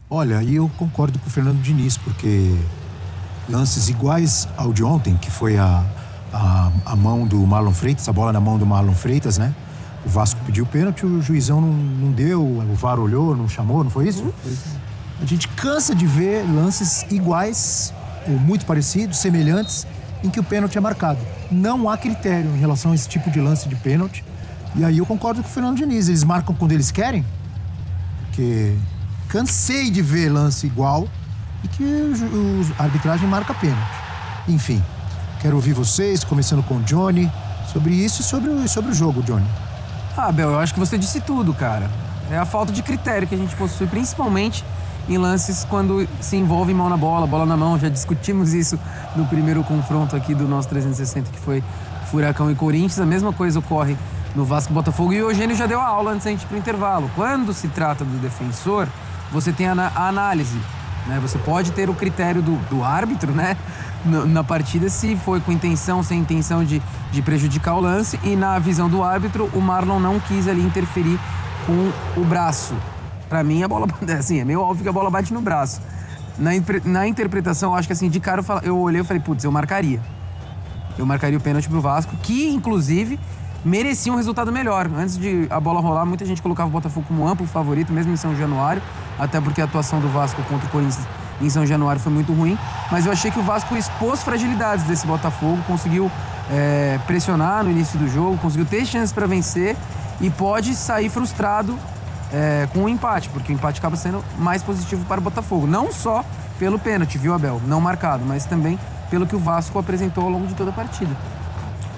Olha, e eu concordo com o Fernando Diniz, porque lances iguais ao de ontem, que foi a mão do Marlon Freitas, a bola na mão do Marlon Freitas, né? O Vasco pediu pênalti, o juizão não deu, o VAR olhou, não chamou, não foi isso? A gente cansa de ver lances iguais, ou muito parecidos, semelhantes, em que o pênalti é marcado. Não há critério em relação a esse tipo de lance de pênalti. E aí eu concordo com o Fernando Diniz, eles marcam quando eles querem, porque cansei de ver lance igual e que a arbitragem marca pênalti. Enfim, quero ouvir vocês, começando com o Johnny, sobre isso e sobre o jogo, Johnny. Bel, eu acho que você disse tudo, cara. É a falta de critério que a gente possui, principalmente em lances quando se envolve mão na bola, bola na mão. Já discutimos isso no primeiro confronto aqui do nosso 360, que foi Furacão e Corinthians. A mesma coisa ocorre no Vasco e Botafogo. E o Eugênio já deu a aula antes da gente ir pro intervalo. Quando se trata do defensor, você tem a análise, né? Você pode ter o critério do árbitro, né? Na partida, se foi com intenção, sem intenção de prejudicar o lance. E na visão do árbitro, o Marlon não quis ali interferir com o braço. Pra mim, a bola, assim, é meio óbvio que a bola bate no braço. Na interpretação, eu acho que assim, de cara eu olhei e falei, putz, eu marcaria. Eu marcaria o pênalti pro Vasco, que inclusive merecia um resultado melhor. Antes de a bola rolar, muita gente colocava o Botafogo como amplo favorito, mesmo em São Januário, até porque a atuação do Vasco contra o Corinthians em São Januário foi muito ruim, mas eu achei que o Vasco expôs fragilidades desse Botafogo, conseguiu pressionar no início do jogo, conseguiu ter chances para vencer e pode sair frustrado com o empate, porque o empate acaba sendo mais positivo para o Botafogo. Não só pelo pênalti, viu, Abel? Não marcado, mas também pelo que o Vasco apresentou ao longo de toda a partida.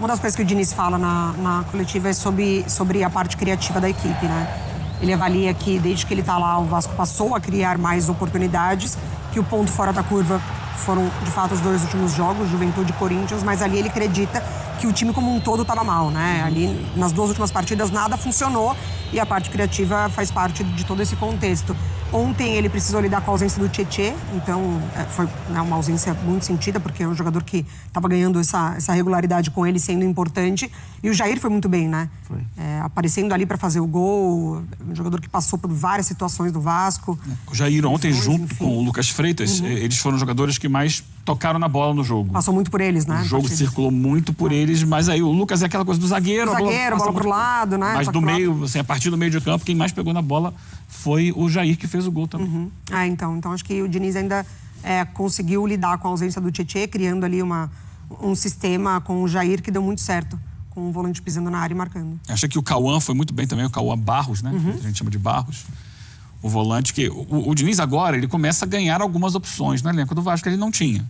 Uma das coisas que o Diniz fala na coletiva é sobre a parte criativa da equipe, né? Ele avalia que desde que ele está lá, o Vasco passou a criar mais oportunidades, que o ponto fora da curva foram, de fato, os 2 últimos jogos, Juventude e Corinthians, mas ali ele acredita que o time como um todo estava mal, né? Ali, nas 2 últimas partidas, nada funcionou e a parte criativa faz parte de todo esse contexto. Ontem ele precisou lidar com a ausência do Tietê, então foi uma ausência muito sentida, porque é um jogador que estava ganhando essa regularidade com ele, sendo importante. E o Jair foi muito bem, né? Foi. Aparecendo ali para fazer o gol, um jogador que passou por várias situações do Vasco. O Jair ontem, junto enfim, com o Lucas Freitas, eles foram jogadores que mais tocaram na bola no jogo. Passou muito por eles, né? O jogo circulou muito por eles, mas aí o Lucas é aquela coisa do zagueiro. A bola pro lado, né? Mas do meio, assim, a partir do meio de campo, quem mais pegou na bola foi o Jair, que fez o gol também. Então acho que o Diniz ainda conseguiu lidar com a ausência do Tietê, criando ali um sistema com o Jair que deu muito certo, com o volante pisando na área e marcando. Achei que o Cauã foi muito bem também, o Cauã Barros, né? A gente chama de Barros. O volante que... O Diniz agora, ele começa a ganhar algumas opções no elenco do Vasco que ele não tinha.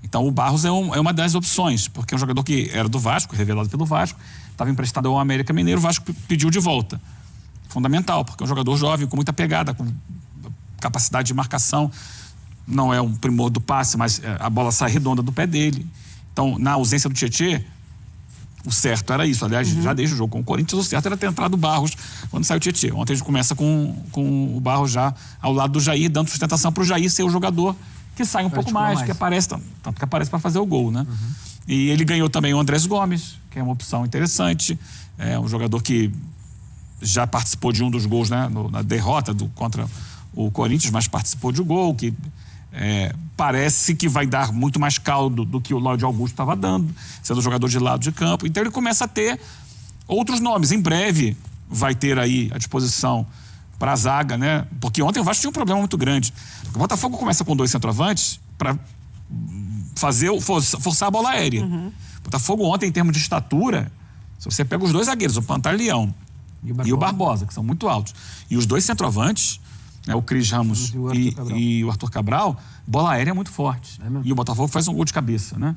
Então o Barros é uma das opções, porque é um jogador que era do Vasco, revelado pelo Vasco, estava emprestado ao América Mineiro, o Vasco pediu de volta. Fundamental, porque é um jogador jovem, com muita pegada, com capacidade de marcação. Não é um primor do passe, mas a bola sai redonda do pé dele. Então, na ausência do Tietê, o certo era isso. Aliás, já desde o jogo com o Corinthians, o certo era ter entrado o Barros quando saiu o Tietê. Ontem a gente começa com o Barros já ao lado do Jair, dando sustentação para o Jair ser o jogador que sai um pouco mais, que aparece, tanto que aparece para fazer o gol, né? E ele ganhou também o Andrés Gomes, que é uma opção interessante. É um jogador que já participou de um dos gols, né, na derrota contra o Corinthians, mas participou de um gol que parece que vai dar muito mais caldo do que o Lloyd Augusto estava dando, sendo jogador de lado de campo. Então ele começa a ter outros nomes. Em breve vai ter aí à disposição para a zaga, né? Porque ontem o Vasco tinha um problema muito grande. O Botafogo começa com 2 centroavantes para forçar a bola aérea. O Botafogo ontem, em termos de estatura, se você pega os 2 zagueiros, o Pantaleão e o Barbosa, que são muito altos, e os 2 centroavantes, né, o Cris Ramos e o Arthur Cabral, bola aérea é muito forte. E o Botafogo faz um gol de cabeça, né?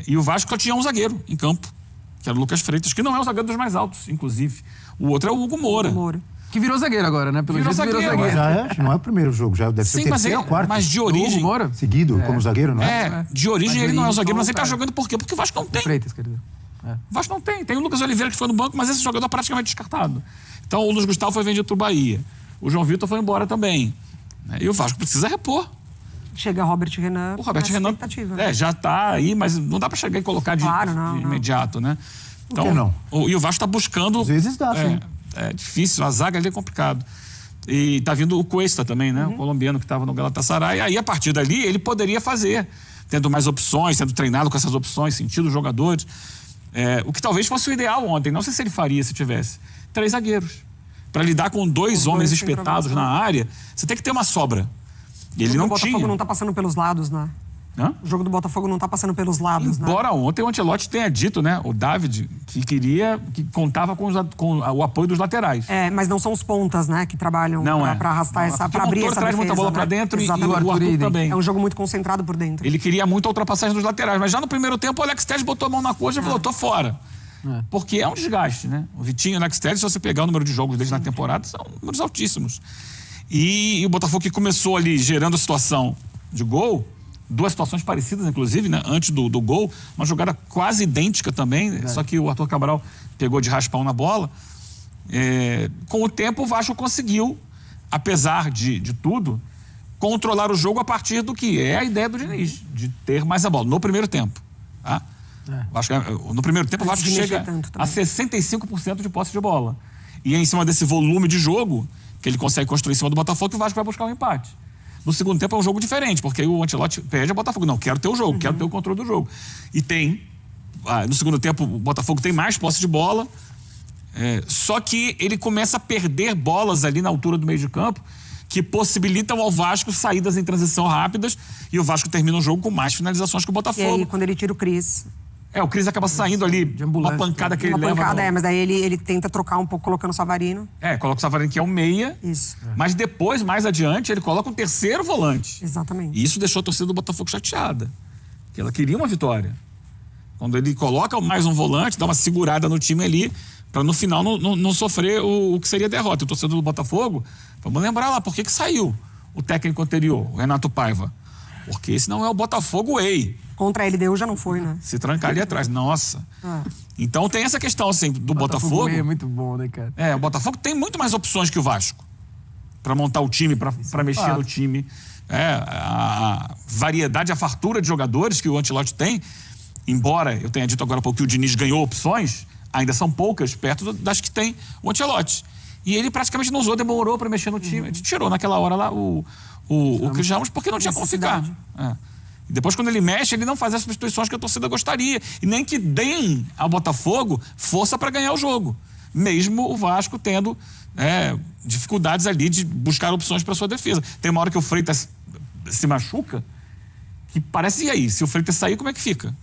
E o Vasco só tinha um zagueiro em campo, que era o Lucas Freitas, que não é o zagueiro dos mais altos, inclusive. O outro é o Hugo Moura. Que virou zagueiro agora, né? Pelo jeito virou zagueiro. Já não é o primeiro jogo, já deve ser o terceiro ou quarto. Mas de origem... Seguido, como zagueiro, não é? De origem ele não é o zagueiro, mas ele tá jogando por quê? Porque o Vasco não tem. Freitas, quer dizer. O Vasco não tem. Tem o Lucas Oliveira que foi no banco, mas esse jogador praticamente descartado. Então o Luiz Gustavo foi vendido pro Bahia. O João Vitor foi embora também. E o Vasco precisa repor. Chega Robert Renan. O Robert Renan já tá aí, mas não dá para chegar e colocar de imediato, né? Então, por que não? E o Vasco tá buscando... Às vezes dá, sim. É difícil, a zaga ali é complicado. E tá vindo o Cuesta também, né? O colombiano que estava no Galatasaray. Aí, a partir dali, ele poderia fazer, tendo mais opções, sendo treinado com essas opções, sentindo os jogadores. O que talvez fosse o ideal ontem. Não sei se ele faria se tivesse 3 zagueiros. Para lidar com 2 homens espetados na área, você tem que ter uma sobra. E ele não tinha. O Botafogo não tá passando pelos lados, né? Hã? O jogo do Botafogo não tá passando pelos lados, Embora ontem o Ancelotti tenha dito, né? O David, que contava com o apoio dos laterais. Mas não são os pontas, né? Que trabalham para arrastar para abrir essa defesa. Traz muita bola para dentro e o Arthur também. É um jogo muito concentrado por dentro. Ele queria muito a ultrapassagem dos laterais, mas já no primeiro tempo o Alex Telles botou a mão na coxa e falou, tô fora. Porque é um desgaste, né? O Vitinho e o Alex Telles, se você pegar o número de jogos deles na temporada, são números altíssimos. E o Botafogo que começou ali gerando a situação de gol, 2 situações parecidas, inclusive, né? Antes do gol, uma jogada quase idêntica também, só que o Arthur Cabral pegou de raspão na bola. Com o tempo, o Vasco conseguiu, apesar de tudo, controlar o jogo a partir do que é a ideia do Diniz, de ter mais a bola, no primeiro tempo. Tá? No primeiro tempo, o Vasco chega a 65% de posse de bola. E é em cima desse volume de jogo que ele consegue construir em cima do Botafogo que o Vasco vai buscar um empate. No segundo tempo é um jogo diferente, porque aí o Ancelotti pede ao Botafogo, não, quero ter o jogo, quero ter o controle do jogo. E tem, no segundo tempo o Botafogo tem mais posse de bola, só que ele começa a perder bolas ali na altura do meio de campo, que possibilitam ao Vasco saídas em transição rápidas, e o Vasco termina o jogo com mais finalizações que o Botafogo. E aí, quando ele tira o Cris... o Cris acaba saindo ali, de uma pancada que ele leva. Uma pancada, mas daí ele tenta trocar um pouco, colocando o Savarino. Coloca o Savarino, que é o meia. Isso. Mas depois, mais adiante, ele coloca um terceiro volante. Exatamente. E isso deixou a torcida do Botafogo chateada. Que ela queria uma vitória. Quando ele coloca mais um volante, dá uma segurada no time ali, para no final não sofrer o que seria derrota. O torcedor do Botafogo, vamos lembrar lá, por que saiu o técnico anterior, o Renato Paiva? Porque esse não é o Botafogo Way. Contra a LDU já não foi, né? Se trancar ali atrás. Nossa. Então tem essa questão, assim, do Botafogo. É muito bom, né, cara? O Botafogo tem muito mais opções que o Vasco para montar o time, para mexer no time. A variedade, a fartura de jogadores que o Ancelotti tem, embora eu tenha dito agora há pouco que o Diniz ganhou opções, ainda são poucas perto das que tem o Ancelotti. E ele praticamente não usou, demorou para mexer no time. Tirou naquela hora lá o Cris Ramos porque não tinha como ficar. E depois, quando ele mexe, ele não faz as substituições que a torcida gostaria. E nem que deem ao Botafogo força para ganhar o jogo. Mesmo o Vasco tendo dificuldades ali de buscar opções para sua defesa. Tem uma hora que o Freitas se machuca, que parece, e aí? Se o Freitas sair, como é que fica?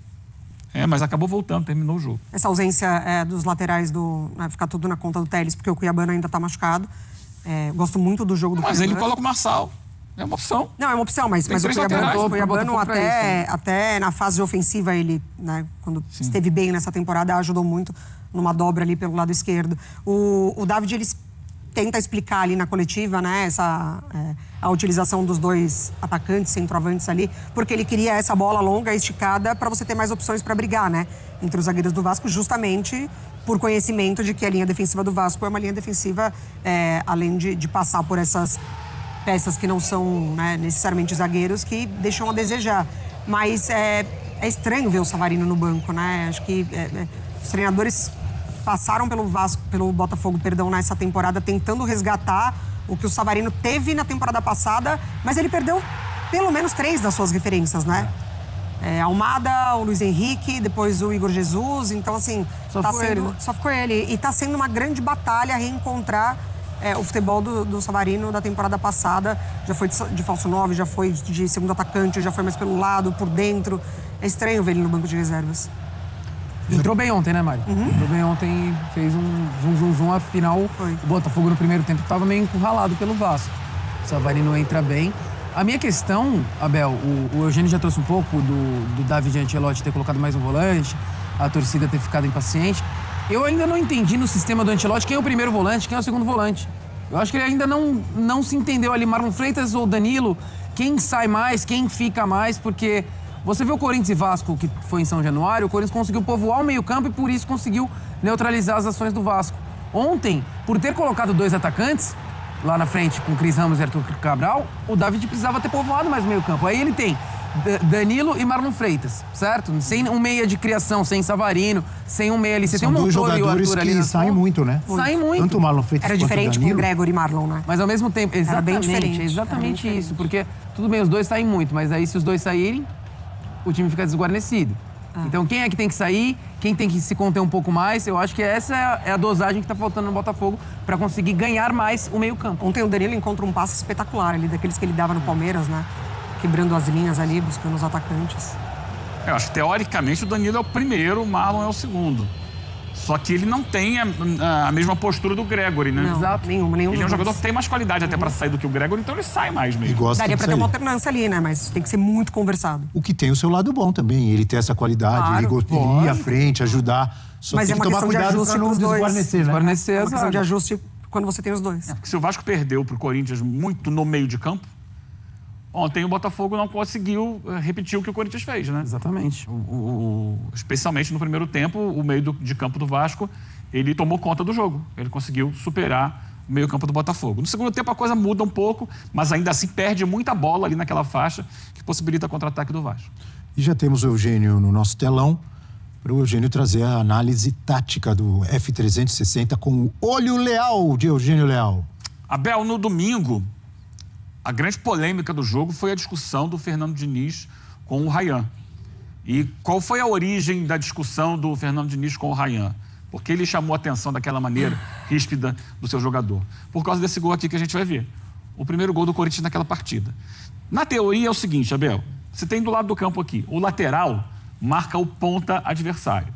Mas acabou voltando, terminou o jogo. Essa ausência dos laterais, ficar tudo na conta do Telles, porque o Cuiabano ainda está machucado. Gosto muito do jogo do Cuiabano. Mas ele coloca o Marçal. É uma opção. Não, é uma opção, mas o Cuiabano até na fase ofensiva, ele, né, quando esteve bem nessa temporada, ajudou muito numa dobra ali pelo lado esquerdo. O David, ele tenta explicar ali na coletiva, né, a utilização dos 2 atacantes, centroavantes ali, porque ele queria essa bola longa, esticada, para você ter mais opções para brigar, né, entre os zagueiros do Vasco, justamente por conhecimento de que a linha defensiva do Vasco é uma linha defensiva, além de passar por essas peças que não são, né, necessariamente zagueiros, que deixam a desejar. Mas é estranho ver o Savarino no banco, né? Acho que os treinadores passaram pelo Botafogo, nessa temporada, tentando resgatar o que o Savarino teve na temporada passada, mas ele perdeu pelo menos 3 das suas referências, né? Almada, o Luiz Henrique, depois o Igor Jesus. Então, assim, só ficou ele. E tá sendo uma grande batalha reencontrar o futebol do Savarino da temporada passada. Já foi de falso 9, já foi de segundo atacante, já foi mais pelo lado, por dentro. É estranho ver ele no banco de reservas. Entrou bem ontem, né, Mari? Entrou bem ontem, fez um zum, afinal o Botafogo no primeiro tempo estava meio encurralado pelo Vasco. O Savarino entra bem. A minha questão, Abel, o Eugênio já trouxe um pouco do David Ancelotti ter colocado mais um volante, a torcida ter ficado impaciente. Eu ainda não entendi no sistema do Ancelotti quem é o primeiro volante, quem é o segundo volante. Eu acho que ele ainda não se entendeu ali, Marlon Freitas ou Danilo, quem sai mais, quem fica mais, porque você vê o Corinthians e Vasco, que foi em São Januário, o Corinthians conseguiu povoar o meio-campo e por isso conseguiu neutralizar as ações do Vasco. Ontem, por ter colocado 2 atacantes lá na frente, com Cris Ramos e Arthur Cabral, o David precisava ter povoado mais o meio-campo. Aí ele tem Danilo e Marlon Freitas, certo? Sem um meia de criação, sem Savarino, sem um meia ali. Você São tem o dois Montoro e o jogadores Arthur ali que na saem ponta. muito, né? Saem muito. Tanto o Marlon Freitas Era quanto diferente o com o Danilo. Gregor e Marlon, né? Mas ao mesmo tempo, exatamente, diferente. Era exatamente bem isso. diferente. Porque, tudo bem, os dois saem muito, mas aí se os dois saírem, o time fica desguarnecido. Então quem é que tem que sair, quem tem que se conter um pouco mais, eu acho que essa é a dosagem que tá faltando no Botafogo para conseguir ganhar mais o meio-campo. Ontem o Danilo encontra um passe espetacular ali, daqueles que ele dava no Palmeiras, né? Quebrando as linhas ali, buscando os atacantes. Eu acho que, teoricamente, o Danilo é o primeiro, o Marlon é o segundo. Só que ele não tem a mesma postura do Gregory, né? Não, Exato. nenhum Ele é um dos jogador dois. que tem mais qualidade até para sair do que o Gregory, então ele sai mais E mesmo. gosta Daria de pra ter uma sair. alternância ali, né? Mas tem que ser muito conversado. O que tem o seu lado bom também. Ele tem essa qualidade, Claro, ele gosta de ir à frente, ajudar. Só Mas tem é que uma tomar questão de cuidado ajuste para não pros dois. desguarnecer, né? Desguarnecer, É uma questão de exato. ajuste quando você tem os dois. Porque se o Vasco perdeu pro Corinthians muito no meio de campo, ontem o Botafogo não conseguiu repetir o que o Corinthians fez, né? Exatamente. Especialmente no primeiro tempo, o meio de campo do Vasco, ele tomou conta do jogo. Ele conseguiu superar o meio campo do Botafogo. No segundo tempo a coisa muda um pouco, mas ainda assim perde muita bola ali naquela faixa que possibilita contra-ataque do Vasco. E já temos o Eugênio no nosso telão, para o Eugênio trazer a análise tática do F360 com o olho leal de Eugênio Leal. Abel, no domingo, a grande polêmica do jogo foi a discussão do Fernando Diniz com o Rayhan. E qual foi a origem da discussão do Fernando Diniz com o Rayhan? Porque ele chamou a atenção daquela maneira ríspida do seu jogador. Por causa desse gol aqui que a gente vai ver. O primeiro gol do Corinthians naquela partida. Na teoria é o seguinte, Abel. Você tem do lado do campo aqui, o lateral marca o ponta adversário.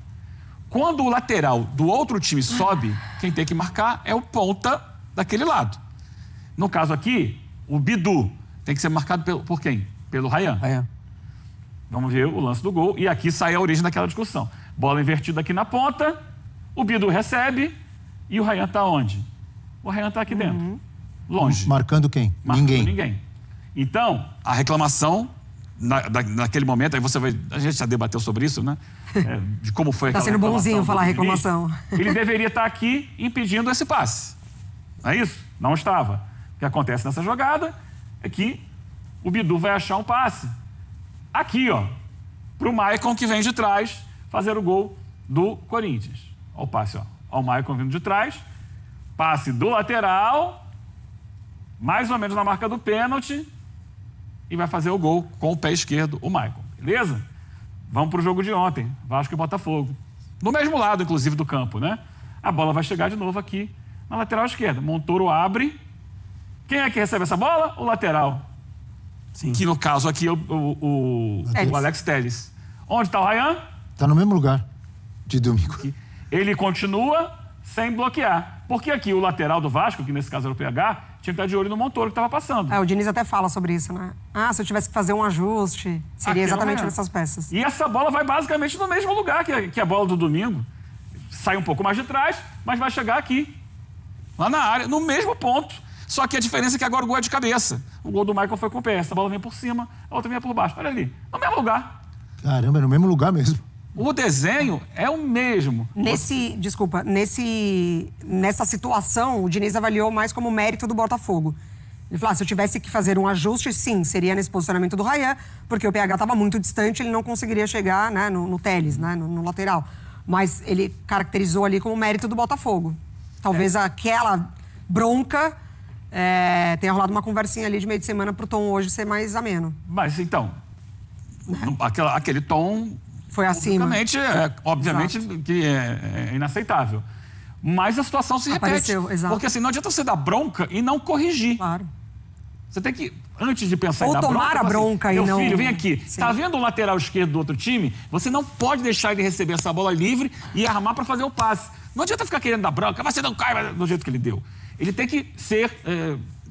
Quando o lateral do outro time sobe, quem tem que marcar é o ponta daquele lado. No caso aqui, o Bidu tem que ser marcado por quem? Pelo Rayhan. É. Vamos ver o lance do gol. E aqui sai a origem daquela discussão. Bola invertida aqui na ponta, o Bidu recebe e o Rayhan está onde? O Rayhan está aqui dentro. Longe. Marcando quem? Marcando ninguém. Então, a reclamação naquele momento, aí a gente já debateu sobre isso, né? De como foi aquela Tá sendo bonzinho reclamação falar do reclamação. Diniz. Ele deveria estar aqui impedindo esse passe. Não é isso? Não estava. O que acontece nessa jogada é que o Bidu vai achar um passe. Aqui, ó, pro Maicon que vem de trás fazer o gol do Corinthians. Olha o passe, ó. Olha o Maicon vindo de trás. Passe do lateral, mais ou menos na marca do pênalti, e vai fazer o gol com o pé esquerdo, o Maicon. Beleza? Vamos pro jogo de ontem, Vasco e Botafogo. No mesmo lado, inclusive, do campo, né? A bola vai chegar de novo aqui na lateral esquerda. Montoro abre. Quem é que recebe essa bola? O lateral. Sim. Que no caso aqui é o Alex Telles. Onde está o Rayhan? Está no mesmo lugar de domingo. Ele continua sem bloquear. Porque aqui o lateral do Vasco, que nesse caso era o PH, tinha que estar de olho no Montoro que estava passando. O Diniz até fala sobre isso, né? Se eu tivesse que fazer um ajuste, seria Aqui exatamente não é. nessas peças. E essa bola vai basicamente no mesmo lugar que a bola do domingo. Sai um pouco mais de trás, mas vai chegar aqui. Lá na área, no mesmo ponto. Só que a diferença é que agora o gol é de cabeça. O gol do Michael foi com o pé. Essa bola vem por cima, a outra vem por baixo. Olha ali, no mesmo lugar. Caramba, é no mesmo lugar mesmo. O desenho é o mesmo. Nessa situação, o Diniz avaliou mais como mérito do Botafogo. Ele falou, se eu tivesse que fazer um ajuste, sim, seria nesse posicionamento do Rayhan, porque o PH estava muito distante, ele não conseguiria chegar, né, no Telles, né, no lateral. Mas ele caracterizou ali como mérito do Botafogo. Talvez aquela bronca tenha rolado uma conversinha ali de meio de semana para o tom hoje ser mais ameno. Mas então, aquele tom... Foi acima. Obviamente que é inaceitável. Mas a situação se repete. Apareceu, exato. Porque assim, não adianta você dar bronca e não corrigir. Claro. Você tem que, antes de pensar Ou em dar bronca... tomar a bronca assim, e não... Meu filho, vem aqui. Sim. Tá vendo o lateral esquerdo do outro time? Você não pode deixar ele receber essa bola livre e armar para fazer o passe. Não adianta ficar querendo dar bronca. Você não cai do jeito que ele deu. Ele tem que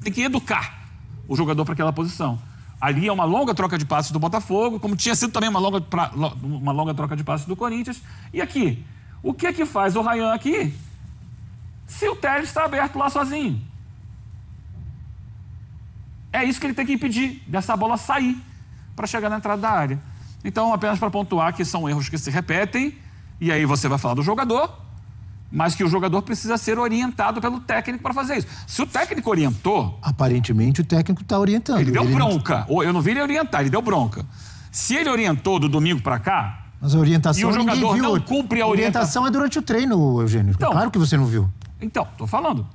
tem que educar o jogador para aquela posição. Ali é uma longa troca de passes do Botafogo, como tinha sido também uma longa troca de passes do Corinthians. E aqui, o que é que faz o Rayhan aqui? Se o Telles está aberto lá sozinho. É isso que ele tem que impedir, dessa bola sair para chegar na entrada da área. Então, apenas para pontuar que são erros que se repetem, e aí você vai falar do jogador, mas que o jogador precisa ser orientado pelo técnico para fazer isso. Se o técnico orientou... Aparentemente o técnico está orientando. Ele deu bronca. Eu não vi ele orientar, ele deu bronca. Se ele orientou do domingo para cá... Mas a orientação e o ninguém jogador viu. não cumpre a orientação é durante o treino, Eugênio. Então, claro que você não viu. Então, tô falando.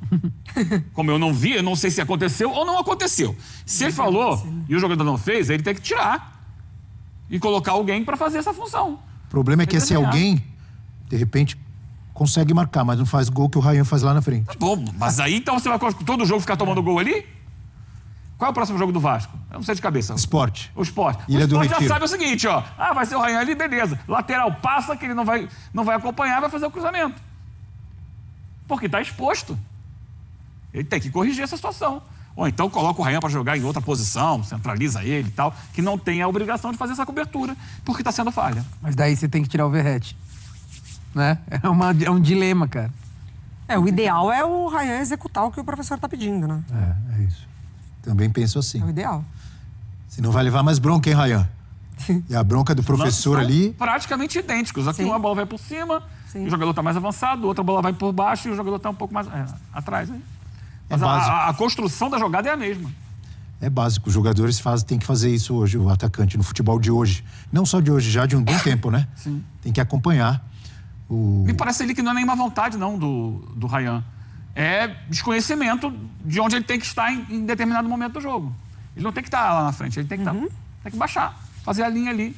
Como eu não vi, eu não sei se aconteceu ou não aconteceu. Se ele falou e o jogador não fez, ele tem que tirar e colocar alguém para fazer essa função. O problema é que esse alguém, de repente, consegue marcar, mas não faz gol que o Ryan faz lá na frente. Tá bom, mas aí então você vai todo jogo ficar tomando gol ali? Qual é o próximo jogo do Vasco? Eu não sei de cabeça. Sport. O Sport. Ilha o do Sport já Retiro. sabe o seguinte, ó. Ah, vai ser o Ryan ali, beleza. Lateral passa, que ele não vai acompanhar, vai fazer o cruzamento. Porque tá exposto. Ele tem que corrigir essa situação. Ou então coloca o Ryan para jogar em outra posição, centraliza ele e tal, que não tem a obrigação de fazer essa cobertura, porque tá sendo falha. Mas daí você tem que tirar o Verratti. Né? É um dilema, cara. O ideal é o Ryan executar o que o professor tá pedindo, né? É isso. Também penso assim. É o ideal. Você não vai levar mais bronca, hein, Ryan? E a bronca do professor ali... praticamente idênticos. Aqui uma bola vai por cima, o jogador está mais avançado, outra bola vai por baixo e o jogador está um pouco mais atrás. Hein? Mas a construção da jogada é a mesma. É básico. Os jogadores têm que fazer isso hoje, o atacante, no futebol de hoje. Não só de hoje, já de um bom tempo, né? Sim. Tem que acompanhar. Me parece ali que não é nenhuma vontade, não, do Ryan. É desconhecimento de onde ele tem que estar em determinado momento do jogo. Ele não tem que estar lá na frente, ele tem que, tem que baixar, fazer a linha ali,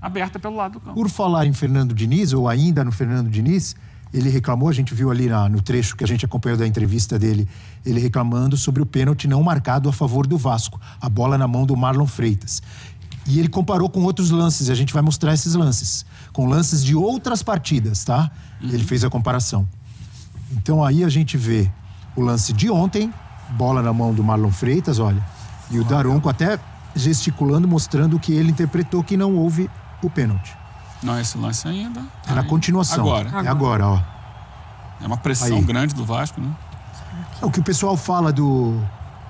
aberta pelo lado do campo. Por falar em Fernando Diniz, ou ainda no Fernando Diniz, ele reclamou, a gente viu ali no trecho que a gente acompanhou da entrevista dele, ele reclamando sobre o pênalti não marcado a favor do Vasco, a bola na mão do Marlon Freitas. E ele comparou com outros lances, e a gente vai mostrar esses lances, com lances de outras partidas, tá? Ele fez a comparação. Então aí a gente vê o lance de ontem, bola na mão do Marlon Freitas, olha, e o Daronco até gesticulando, mostrando que ele interpretou que não houve o pênalti. Não é esse lance ainda. É na continuação. Agora. É agora, ó. É uma pressão grande do Vasco, né? É o que o pessoal fala do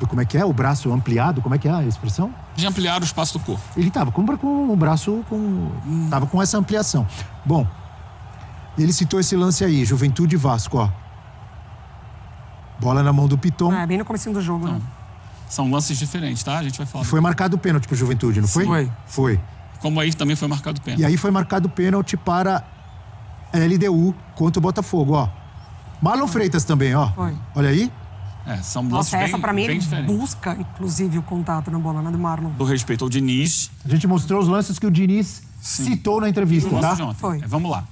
como é que é? O braço ampliado, como é que é a expressão? De ampliar o espaço do corpo. Ele tava com o braço tava com essa ampliação. Bom, ele citou esse lance aí, Juventude e Vasco, ó. Bola na mão do Piton. Bem no comecinho do jogo, né? São lances diferentes, tá? A gente vai falar. Foi marcado o pênalti pro Juventude, não foi? Foi. Foi. Como aí também foi marcado o pênalti. E aí foi marcado o pênalti para a LDU contra o Botafogo, ó. Marlon Freitas também, ó. Foi. Olha aí. São lances Nossa, essa pra mim ele diferentes. busca, inclusive, o contato na bola, né, do Marlon. Do respeito ao Diniz. A gente mostrou os lances que o Diniz citou na entrevista, Lance tá? de ontem. Foi. Vamos lá.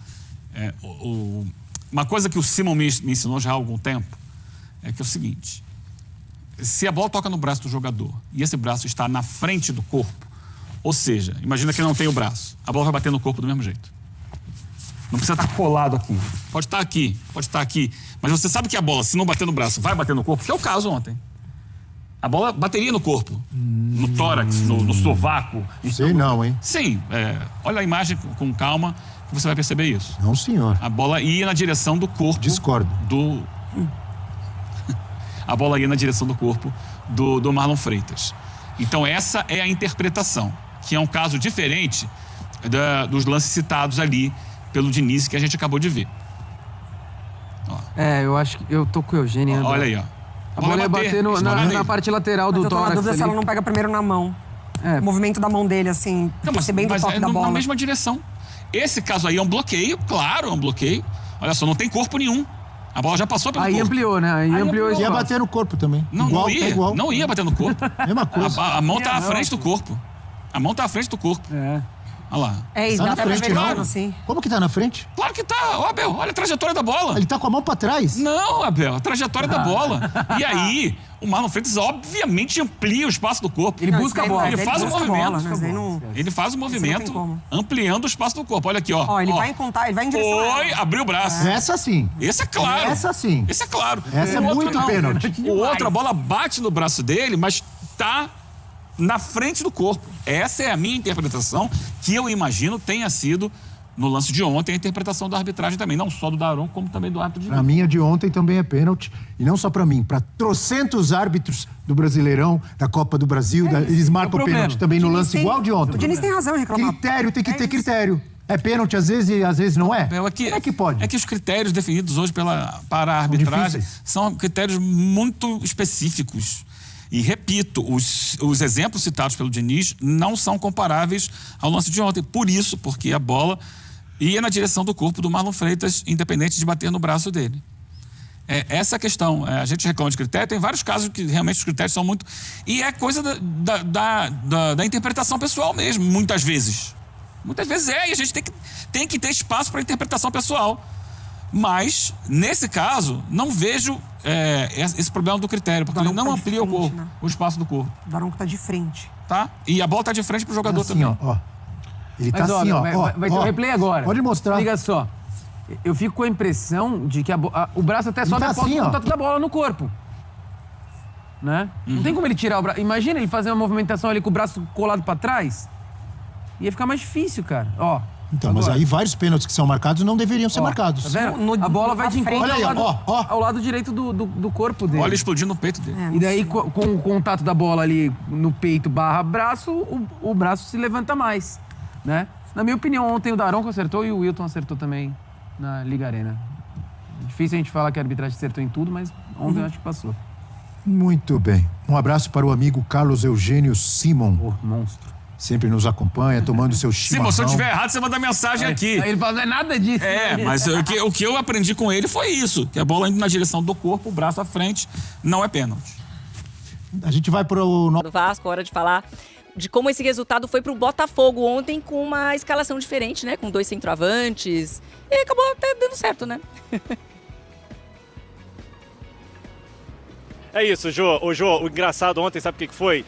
Uma coisa que o Simon me ensinou já há algum tempo é que é o seguinte: se a bola toca no braço do jogador e esse braço está na frente do corpo, ou seja, imagina que ele não tem o braço, a bola vai bater no corpo do mesmo jeito. Não precisa estar colado aqui. Pode estar aqui, pode estar aqui. Mas você sabe que a bola, se não bater no braço, vai bater no corpo, que é o caso ontem. A bola bateria no corpo, no tórax, no sovaco. Sei não, hein? Sim, olha a imagem com calma que você vai perceber isso. Não, senhor. A bola ia na direção do corpo. Discordo. A bola ia na direção do corpo do Marlon Freitas. Então essa é a interpretação, que é um caso diferente dos lances citados ali pelo Diniz, que a gente acabou de ver. Eu acho que eu tô com o Eugênio. Olha aí, ó. A bola ia bater na parte lateral do Mas eu tô na tórax dúvida se ali. ela não pega primeiro na mão. O movimento da mão dele, assim, percebendo o toque da bola. Na mesma direção. Esse caso aí é um bloqueio, claro, é um bloqueio. Olha só, não tem corpo nenhum. A bola já passou pelo corpo. Aí ampliou, né? Aí ampliou esse Ia espaço. bater no corpo também. Não, igual, não ia. igual. Não ia bater no corpo. Mesma coisa. A mão tá à frente do corpo. A mão tá à frente do corpo. Olha lá. E Tá dá na até frente, pra ver não? mesmo, assim. Como que tá na frente? Claro que tá. Ó, Abel, olha a trajetória da bola. Ele tá com a mão pra trás? Não, Abel, a trajetória da bola. E aí, o Marlon Freitas obviamente amplia o espaço do corpo. Ele busca a bola. Ele faz o busca a movimento. bola, mas aí não... Ele faz o movimento como. ampliando o espaço do corpo. Olha aqui, ó. Ó, ele vai em direção a ela. Oi, abriu o braço. Essa sim. Esse é claro. Essa sim. Esse é claro. Essa é O outro muito não. pênalti. O outro, a bola bate no braço dele, mas tá na frente do corpo. Essa é a minha interpretação, que eu imagino tenha sido, no lance de ontem, a interpretação da arbitragem também. Não só do Daronco, como também do árbitro de Pra mim, a de ontem também é pênalti. E não só pra mim, pra trocentos árbitros do Brasileirão, da Copa do Brasil, eles marcam pênalti também no lance igual de ontem. O Diniz tem razão em reclamar. Critério, tem que ter critério. É pênalti às vezes e às vezes não é? Como é que pode? É que os critérios definidos hoje para a arbitragem difíceis. são critérios muito específicos. E repito, os exemplos citados pelo Diniz não são comparáveis ao lance de ontem. Por isso, porque a bola ia na direção do corpo do Marlon Freitas, independente de bater no braço dele. Essa é a questão. A gente reclama de critério, tem vários casos que realmente os critérios são muito... E é coisa da interpretação pessoal mesmo, muitas vezes. Muitas vezes e a gente tem que ter espaço para interpretação pessoal. Mas, nesse caso, não vejo esse problema do critério, porque ele não amplia o corpo, né? O espaço do corpo. O Daronco está de frente. Tá? E a bola está de frente pro jogador assim, também. Ó. Ele tá assim, ó. Vai ter um replay agora. Pode mostrar. Liga só. Eu fico com a impressão de que o braço até sobe após o contato da bola no corpo. Né? Não tem como ele tirar o braço. Imagina ele fazer uma movimentação ali com o braço colado para trás. Ia ficar mais difícil, cara. Ó. Então, agora. Mas aí vários pênaltis que são marcados não deveriam ser marcados. Tá vendo? A bola vai de encontro ao lado direito do corpo dele. Olha explodindo no peito dele. E daí, com o contato da bola ali no peito / braço, o braço se levanta mais, né? Na minha opinião, ontem o Daronco acertou e o Wilton acertou também na Liga Arena. Difícil a gente falar que a arbitragem acertou em tudo, mas ontem eu acho que passou. Muito bem. Um abraço para o amigo Carlos Eugênio Simon. Monstro. Sempre nos acompanha, tomando seu chimarrão. Simon, se eu estiver errado, você manda mensagem aqui. Aí ele fala, não é nada disso. Mas o que eu aprendi com ele foi isso, que a bola indo na direção do corpo, o braço à frente, não é pênalti. A gente vai para o... Do Vasco, hora de falar de como esse resultado foi para o Botafogo ontem com uma escalação diferente, né? Com 2 centroavantes. E acabou até dando certo, né? É isso, Jô. O engraçado ontem, sabe o que foi?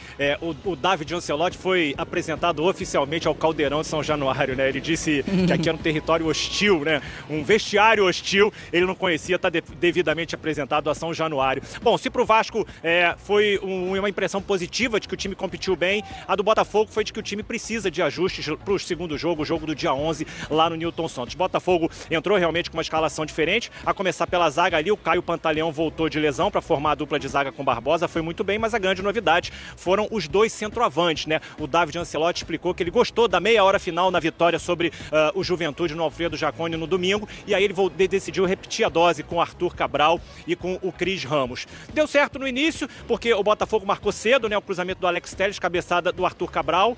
O David Ancelotti foi apresentado oficialmente ao Caldeirão de São Januário, né? Ele disse que aqui era um território hostil, né? Um vestiário hostil. Ele não conhecia, está devidamente apresentado a São Januário. Bom, se pro Vasco foi uma impressão positiva de que o time competiu bem, a do Botafogo foi de que o time precisa de ajustes para o segundo jogo, o jogo do dia 11, lá no Newton Santos. O Botafogo entrou realmente com uma escalação diferente, a começar pela zaga ali, o Caio Pantaleão voltou de lesão para formar a dupla de zaga com Barbosa, foi muito bem, mas a grande novidade foram os 2 centroavantes, né? O David Ancelotti explicou que ele gostou da meia hora final na vitória sobre o Juventude no Alfredo Jaconi no domingo, e aí ele decidiu repetir a dose com o Arthur Cabral e com o Cris Ramos. Deu certo no início, porque o Botafogo marcou cedo, né? O cruzamento do Alex Telles, cabeçada do Arthur Cabral,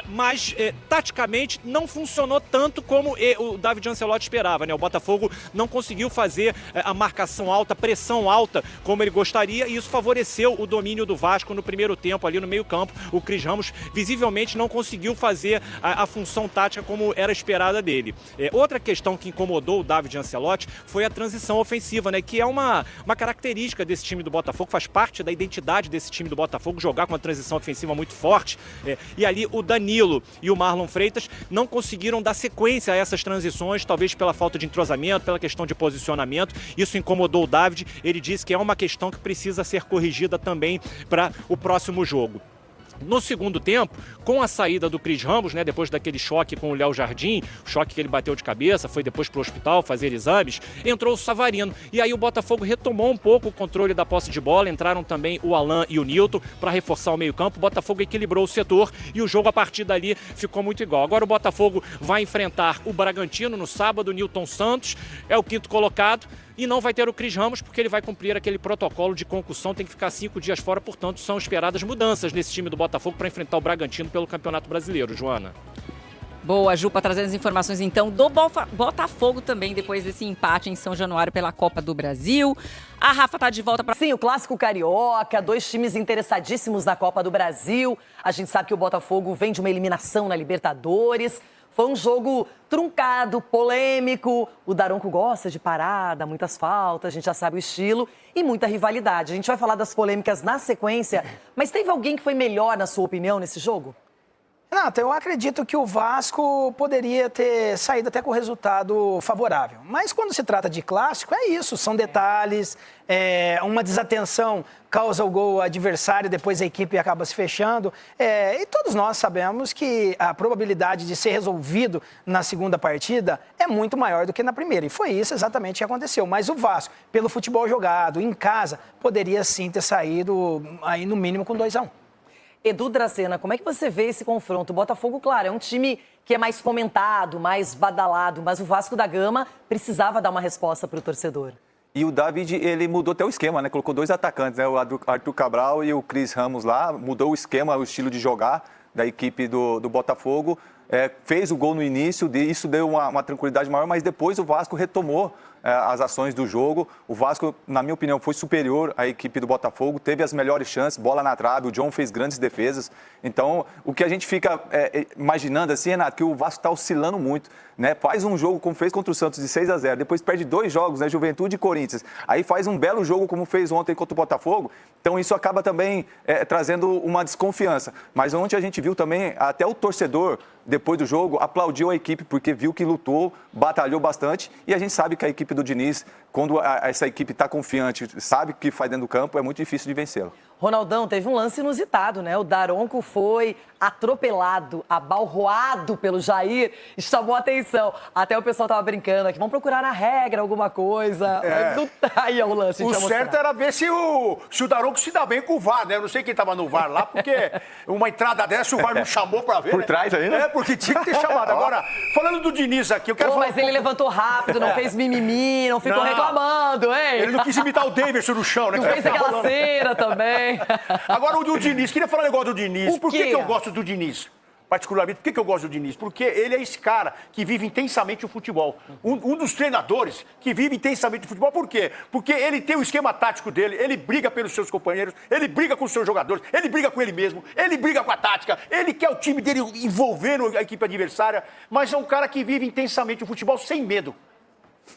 mas taticamente não funcionou tanto como o David Ancelotti esperava, né? O Botafogo não conseguiu fazer a marcação alta, a pressão alta como ele gostaria, e isso favoreceu o domínio do Vasco no primeiro tempo, ali no meio-campo. O Cris Ramos visivelmente não conseguiu fazer a função tática como era esperada dele. Outra questão que incomodou o David Ancelotti foi a transição ofensiva, né? Que é uma característica desse time do Botafogo, faz parte da identidade desse time do Botafogo, jogar com uma transição ofensiva muito forte. E ali o Danilo e o Marlon Freitas não conseguiram dar sequência a essas transições, talvez pela falta de entrosamento, pela questão de posicionamento. Isso incomodou o David. Ele disse que é uma questão que precisa ser corrigida também para o próximo jogo. No segundo tempo, com a saída do Cris Ramos, né, depois daquele choque com o Léo Jardim, o choque que ele bateu de cabeça, foi depois para o hospital fazer exames, entrou o Savarino. E aí o Botafogo retomou um pouco o controle da posse de bola, entraram também o Alan e o Nilton para reforçar o meio-campo. O Botafogo equilibrou o setor e o jogo a partir dali ficou muito igual. Agora o Botafogo vai enfrentar o Bragantino no sábado, o Newton Santos é o 5º colocado. E não vai ter o Cris Ramos porque ele vai cumprir aquele protocolo de concussão, tem que ficar 5 dias fora, portanto são esperadas mudanças nesse time do Botafogo para enfrentar o Bragantino pelo Campeonato Brasileiro, Joana. Boa, Ju, para trazer as informações então do Botafogo também, depois desse empate em São Januário pela Copa do Brasil. A Rafa tá de volta para... Sim, o clássico carioca, 2 times interessadíssimos na Copa do Brasil. A gente sabe que o Botafogo vem de uma eliminação na Libertadores. Foi um jogo truncado, polêmico. O Daronco gosta de parada, muitas faltas, a gente já sabe o estilo e muita rivalidade. A gente vai falar das polêmicas na sequência, mas teve alguém que foi melhor, na sua opinião, nesse jogo? Renato, eu acredito que o Vasco poderia ter saído até com resultado favorável. Mas quando se trata de clássico, é isso, são detalhes, uma desatenção causa o gol adversário, depois a equipe acaba se fechando. E todos nós sabemos que a probabilidade de ser resolvido na segunda partida é muito maior do que na primeira. E foi isso exatamente que aconteceu. Mas o Vasco, pelo futebol jogado, em casa, poderia sim ter saído aí no mínimo com 2-1. Edu Dracena, como é que você vê esse confronto? O Botafogo, claro, é um time que é mais comentado, mais badalado, mas o Vasco da Gama precisava dar uma resposta para o torcedor. E o David, ele mudou até o esquema, né? Colocou 2 atacantes, né? O Arthur Cabral e o Chris Ramos lá. Mudou o esquema, o estilo de jogar da equipe do Botafogo. Fez o gol no início, isso deu uma tranquilidade maior, mas depois o Vasco retomou as ações do jogo. O Vasco, na minha opinião, foi superior à equipe do Botafogo, teve as melhores chances, bola na trave, o John fez grandes defesas. Então, o que a gente fica imaginando assim, Renato, que o Vasco está oscilando muito, né? Faz um jogo como fez contra o Santos de 6-0, depois perde 2 jogos, né? Juventude e Corinthians. Aí faz um belo jogo como fez ontem contra o Botafogo. Então, isso acaba também trazendo uma desconfiança. Mas ontem a gente viu também, até o torcedor, depois do jogo, aplaudiu a equipe, porque viu que lutou, batalhou bastante. E a gente sabe que a equipe do Diniz, quando essa equipe está confiante, sabe o que faz dentro do campo, é muito difícil de vencê-la. Ronaldão, teve um lance inusitado, né? O Daronco foi atropelado, abalroado pelo Jair e chamou a atenção. Até o pessoal tava brincando aqui, vamos procurar na regra alguma coisa. Não tá aí o lance. O certo era ver se o Daronco se dá bem com o VAR, né? Eu não sei quem tava no VAR lá, porque uma entrada dessa o VAR não chamou pra ver. Por trás aí, né? Porque tinha que ter chamado. Agora, falando do Diniz aqui, eu quero falar... Mas ele levantou rápido, não fez mimimi, não ficou reclamando, hein? Ele não quis imitar o Davidson no chão, né? Não fez aquela cena também. Agora, o do Diniz, queria falar um negócio do Diniz. Por que eu gosto do Diniz? Particularmente, por que eu gosto do Diniz? Porque ele é esse cara que vive intensamente o futebol. Um dos treinadores que vive intensamente o futebol. Por quê? Porque ele tem o esquema tático dele, ele briga pelos seus companheiros, ele briga com os seus jogadores, ele briga com ele mesmo, ele briga com a tática, ele quer o time dele envolvendo a equipe adversária, mas é um cara que vive intensamente o futebol sem medo.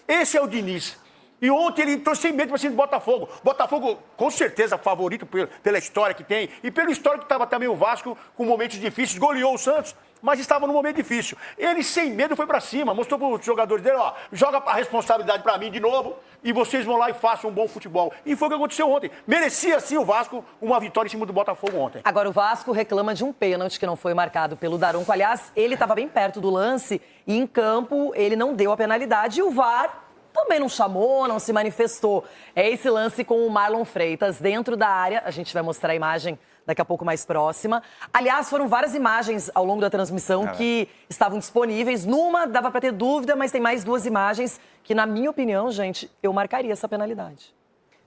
Esse é o Diniz. E ontem ele entrou sem medo para cima do Botafogo. Botafogo, com certeza, favorito pela história que tem e pela história que estava também o Vasco com momentos difíceis. Goleou o Santos, mas estava num momento difícil. Ele, sem medo, foi para cima. Mostrou para os jogadores dele, ó, joga a responsabilidade para mim de novo e vocês vão lá e façam um bom futebol. E foi o que aconteceu ontem. Merecia, sim, o Vasco uma vitória em cima do Botafogo ontem. Agora, o Vasco reclama de um pênalti que não foi marcado pelo Daronco. Aliás, ele estava bem perto do lance e em campo ele não deu a penalidade e o VAR... também não chamou, não se manifestou. É esse lance com o Marlon Freitas dentro da área. A gente vai mostrar a imagem daqui a pouco mais próxima. Aliás, foram várias imagens ao longo da transmissão que estavam disponíveis. Numa dava para ter dúvida, mas tem mais 2 imagens que, na minha opinião, gente, eu marcaria essa penalidade.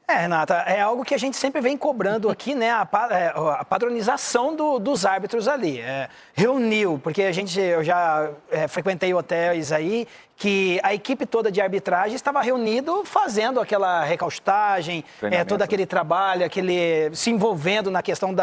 Renata, é algo que a gente sempre vem cobrando aqui, né? A padronização dos árbitros ali. Reuniu, porque eu já frequentei hotéis aí que a equipe toda de arbitragem estava reunido fazendo aquela recaustagem, todo aquele trabalho, se envolvendo na questão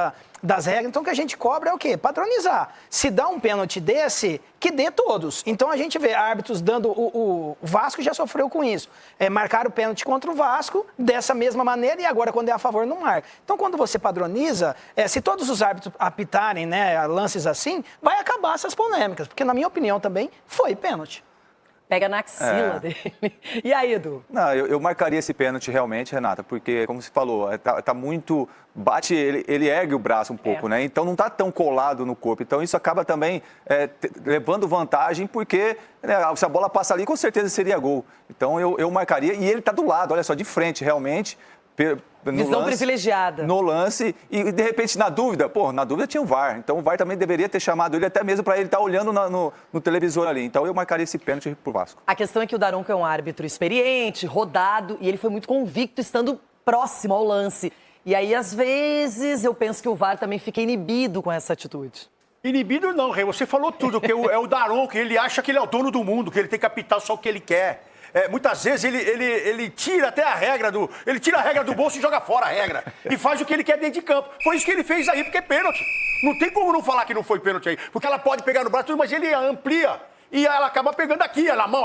das regras. Então, o que a gente cobra é o quê? Padronizar. Se dá um pênalti desse, que dê todos. Então, a gente vê árbitros dando... O Vasco já sofreu com isso. Marcaram o pênalti contra o Vasco dessa mesma maneira e agora, quando é a favor, não marca. Então, quando você padroniza, se todos os árbitros apitarem, né, lances assim, vai acabar essas polêmicas. Porque, na minha opinião, também foi pênalti. Pega na axila dele. E aí, Edu? Não, eu marcaria esse pênalti realmente, Renata, porque, como você falou, tá muito... Bate, ele ergue o braço um pouco, né? Então não tá tão colado no corpo. Então isso acaba também levando vantagem, porque se a bola passa ali, com certeza seria gol. Então eu marcaria, e ele tá do lado, olha só, de frente, realmente. Visão privilegiada. No lance, e de repente, na dúvida tinha o VAR. Então o VAR também deveria ter chamado ele, até mesmo para ele estar olhando no televisor ali. Então eu marcaria esse pênalti pro Vasco. A questão é que o Daronco é um árbitro experiente, rodado, e ele foi muito convicto estando próximo ao lance. E aí, às vezes, eu penso que o VAR também fica inibido com essa atitude. Inibido não, Rei. Você falou tudo, que é o Daronco, ele acha que ele é o dono do mundo, que ele tem que apitar só o que ele quer. Muitas vezes ele tira até a regra ele tira a regra do bolso e joga fora a regra. E faz o que ele quer dentro de campo. Foi isso que ele fez aí, porque é pênalti. Não tem como não falar que não foi pênalti aí. Porque ela pode pegar no braço, mas ele amplia. E ela acaba pegando aqui, na mão.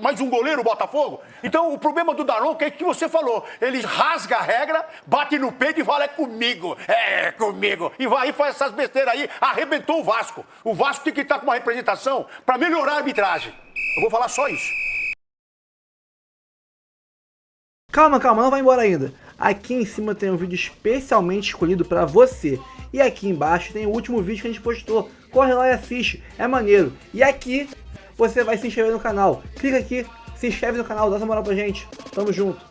Mais um goleiro, o Botafogo. Então, o problema do Daronco é que você falou. Ele rasga a regra, bate no peito e fala, é comigo. É comigo. E vai e faz essas besteiras aí. Arrebentou o Vasco. O Vasco tem que estar com uma representação para melhorar a arbitragem. Eu vou falar só isso. Calma, não vai embora ainda. Aqui em cima tem um vídeo especialmente escolhido para você. E aqui embaixo tem o último vídeo que a gente postou. Corre lá e assiste, é maneiro. E aqui você vai se inscrever no canal. Clica aqui, se inscreve no canal, dá essa moral pra gente. Tamo junto.